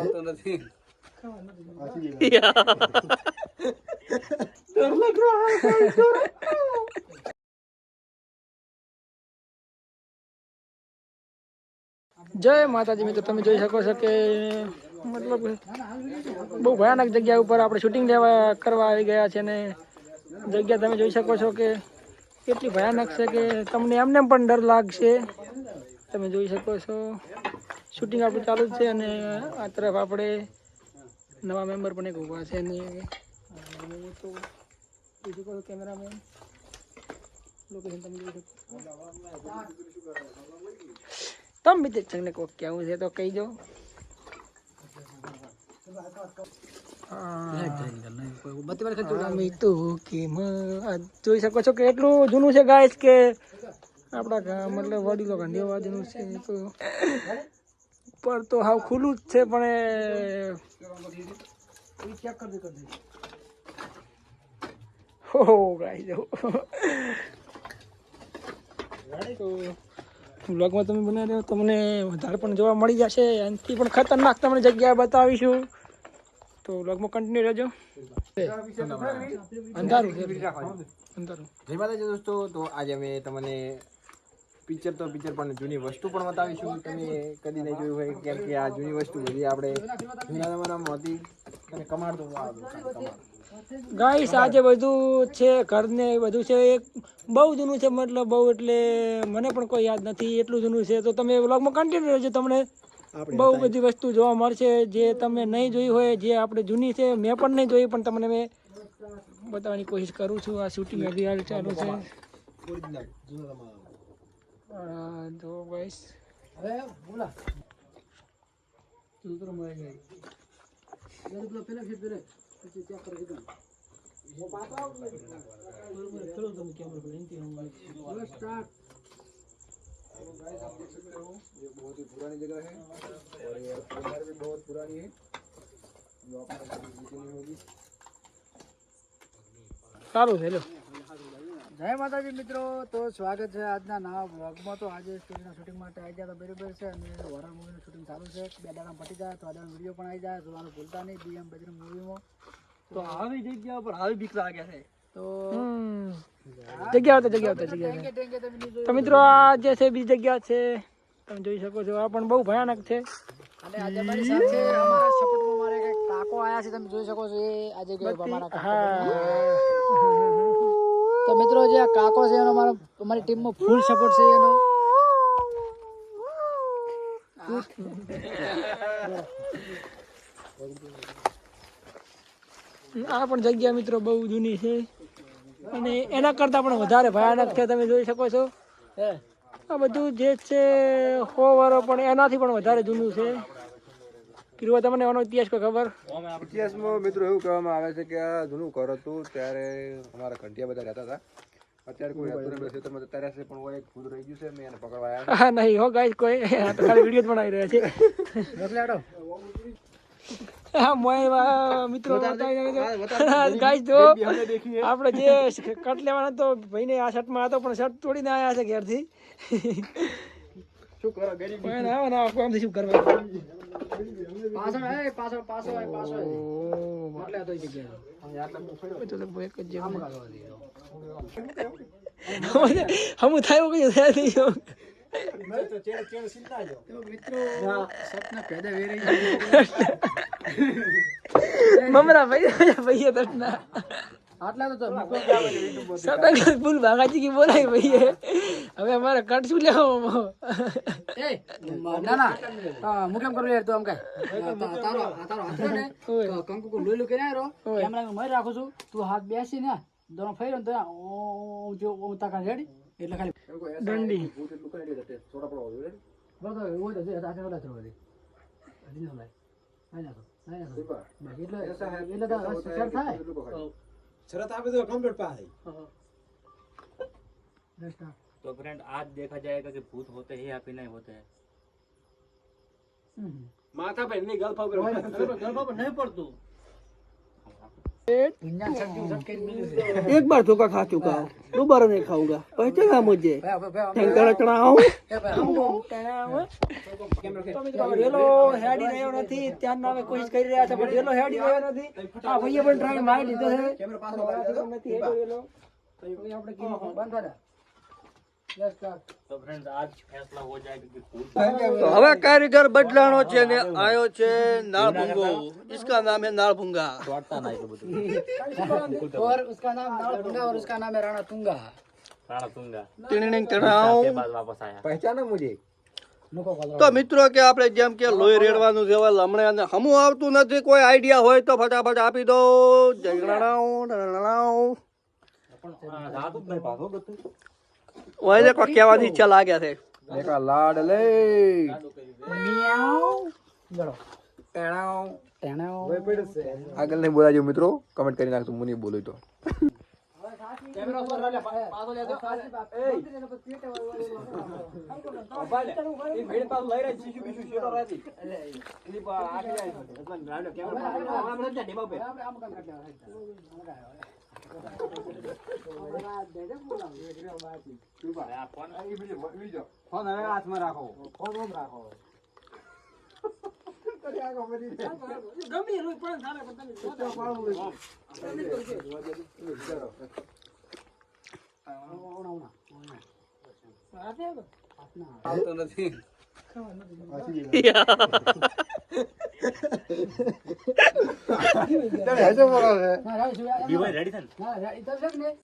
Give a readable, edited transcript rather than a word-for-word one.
આવતો નથી જય માતાજી મિત્રો, તમે જોઈ શકો છો કે મતલબ બહુ ભયાનક જગ્યા ઉપર આપણે શૂટિંગ કરવા આવી ગયા છે ને જગ્યા તમે જોઈ શકો છો કે કેટલી ભયાનક છે કે તમને એમને પણ ડર લાગશે. તમે જોઈ શકો છો શૂટિંગ આપણું ચાલુ જ છે અને આ તરફ આપણે નવા મેમ્બર પણ એક ઊભા છે ને તો જોઈ શકો છો કેમેરામેન લોકેશન તમે જોઈ શકો. તમે બીજે છંગને કોક કેવું છે તો કહી દો. જોઈ શકો છો કે એટલું જૂનું છે ગાઈસ કે આપણા મતલબ વડીલો ઘંટીવા જૂનું છે તો પર તો હાવ ખુલ્લું જ છે પણ હો ગાઈસ તો વ્લોગમાં તમે બનાવી રહ્યો તમને વધારે પણ જોવા મળી જશે. એનાથી પણ ખતરનાક તમને જગ્યા બતાવીશું તો વ્લોગમાં કન્ટિન્યુ રહેજો. અંધારું અંધારું. જય માતાજી દોસ્તો, તો આજે અમે તમને પિક્ચર પણ જૂની વસ્તુ પણ બતાવીશું. તમે કદી નહીં જોયું હોય કેમ કે આ જૂની વસ્તુ બધી આપણે જૂના જમાનામાં હતી અને કમાડતો ગાઈસ આજે બધું છે ઘરને બધું છે એક બહુ જૂનું છે મતલબ બહુ એટલે મને પણ કોઈ યાદ નથી એટલું જૂનું છે. તો તમે વ્લોગમાં કન્ટિન્યુ રહેજો, તમને બહુ બધી વસ્તુ જોવા મળશે જે તમે નહીં જોઈ હોય, જે આપણે જૂની છે મેં પણ નહીં જોઈ પણ તમને મેં બતાવવાની કોશિશ કરું છું. આ શૂટિંગ હજી હાલ ચાલુ છે તો ગાઈસ હવે બોલા તું તો મળી ગઈ પેલા ફિર પેલે પછી ચેક કરી દો वो पापा चलो तुम कैमरा को इनकी हम स्टार्ट। गाइस आप देख सकते हो ये बहुत ही पुरानी जगह है और ये उम्र भी बहुत पुरानी है जो आपको कभी दिखी नहीं होगी। ચાલુ છે લો. જય માતાજી મિત્રો, તો સ્વાગત છે આજના નવા બ્લોગમાં. તો આજે સ્ટોરીના શૂટિંગ માટે આવી ગયા બરાબર છે અને હોરર મૂવીનું શૂટિંગ ચાલુ છે. 2 દાડા પટી જાય તો આગળ વિડીયો પણ આવી જાય જોવાનું ભૂલતા નહીં બીએમ બજરંગ મૂવીમાં. તો આવી જગ્યા પર આવી બીક લાગે છે તો જગ્યા તો મિત્રો આ જે છે બીજી જગ્યા છે તમે જોઈ શકો છો. આ પણ બહુ ભયાનક છે અને આજે મારી સાથે અમારા સપોર્ટમાં મારે એક કાકો આયા છે. તમે જોઈ શકો છો એ આ જગ્યાએ અમારા કાકો. તો મિત્રો જે આ કાકો છે એનો અમારી ટીમમાં ફૂલ સપોર્ટ છે એનો. આ પણ જગ્યા મિત્રો બહુ જૂની છે અને એના કરતા પણ વધારે ભયાનક છે. તમે જોઈ શકો છો આ બધું જે છે 100 વર્ષ પણ એનાથી પણ વધારે જૂનું છે. કિરવા તમને એનો ઇતિહાસ કોઈ ખબર? ઇતિહાસમાં મિત્રો એવું કહેવામાં આવે છે કે આ જૂનું ઘર હતું ત્યારે અમારા ઘંટિયા બધા રહેતા હતા. અત્યારે કોઈ હતું નહીં, ખેતરમાં જતા રહેશે પણ હું એક ભૂત રહી ગયું છે. મેં એને પકડવા આવ્યા. હા નહીં હો ગાઈસ કોઈ આ તો ખાલી વિડીયો જ બનાવી રહ્યા છે. હા મોય મિત્રો ગાઈસ જો આપણે જે કટ લેવાનો તો ભાઈને આ શર્ટમાં હતો પણ શર્ટ તોડીને આવ્યા છે ઘેરથી. શું કરો ગરીબ ના ના કોમથી શું કરવા પાછળ એટલે આ તો જગ્યા તો લગભગ એક જ જગ્યા હમ થાય કઈ થાય નહીં મમરા ભાઈ દર્શના આટલા તો ફૂલ ભાગાજી કી બોલાય ભાઈ. હવે અમારે કટ શું લેવો ના ના હું કેમ કરું યાર તું આમ કઈ તારો હાથ ને કંકુ કો લોઈ લો કે ના રો કેમેરા માં રાખું છું તું હાથ બેસી ને દોનો ફેરો તો જો તાકા રેડી એટલે ખાલી દંડી થોડા પડો રેડી બરાબર હોય તો જે તાકે ઓલા થરો દે હજી ન લાય એટલે તો સર થાય शरत आप तो कंप्लीट पा है। तो फ्रेंड आज देखा जाएगा कि भूत होते हैं या फिर नहीं होते हैं। माथा पे नहीं गलफा पर नहीं पड़तू एक बार धोखा खा चुका हूँ, दोबारा नहीं खाऊंगा, पहचाना मुझे। चढ़ाओ રેલો હેડી રહ્યો નથી, ત્યાંના અમે કોશિશ કરી રહ્યા છે, પણ રેલો હેડી રહ્યો નથી. આ ભાઈએ પણ ટ્રાય મારી લીધો છે. નથી હેડ્યો રેલો. તો આપણે કીધું બંધ થા. तो फ्रेंड्स आज फैसला हो जाएगा कि भूत तो हवा कारीगर बदलानो छे ने आयो छे नालभुंगो, इसका नाम है नालभुंगा। और उसका नाम नालभुंगा और उसका नाम है राणा तुंगा. राणा तुंगा ટીણીંગ ટણાવ। के बाद वापस आया पहचाना मुझे તો મિત્રો કે આપણે જેમ કે લોહી રેડવાનું છે, હવે લમણે અને હમું આવતું નથી, કોઈ આઈડિયા હોય તો ફટાફટ આપી દો। જય રણાવ રણાવ। रात में भागो बतू ઓય દેખો કેવાની ઈચ્છા લાગે છે। देखा लाड ले મિયાઉ ગળો ટેણાવ ટેણાઉ આગળ નહીં બોલાજો મિત્રો, કમેન્ટ કરી નાખજો, હું નહીં બોલું તો કેમેરા ઉપર લે પાછો લે તો એ ભેડ પાછો લઈ રહી શીશુ બીશુ શેરો રહેતી એની પર આગળ જાય એટલે રાડો કેમેરા આમ રજા ઢેબા ઉપર આમ કામ કરતા ફોન હવે હાથમાં રાખો, ફોન ઓમ રાખો. ગમે રોજ પણ સારા આવતો નથી डी भाई रेडी था ના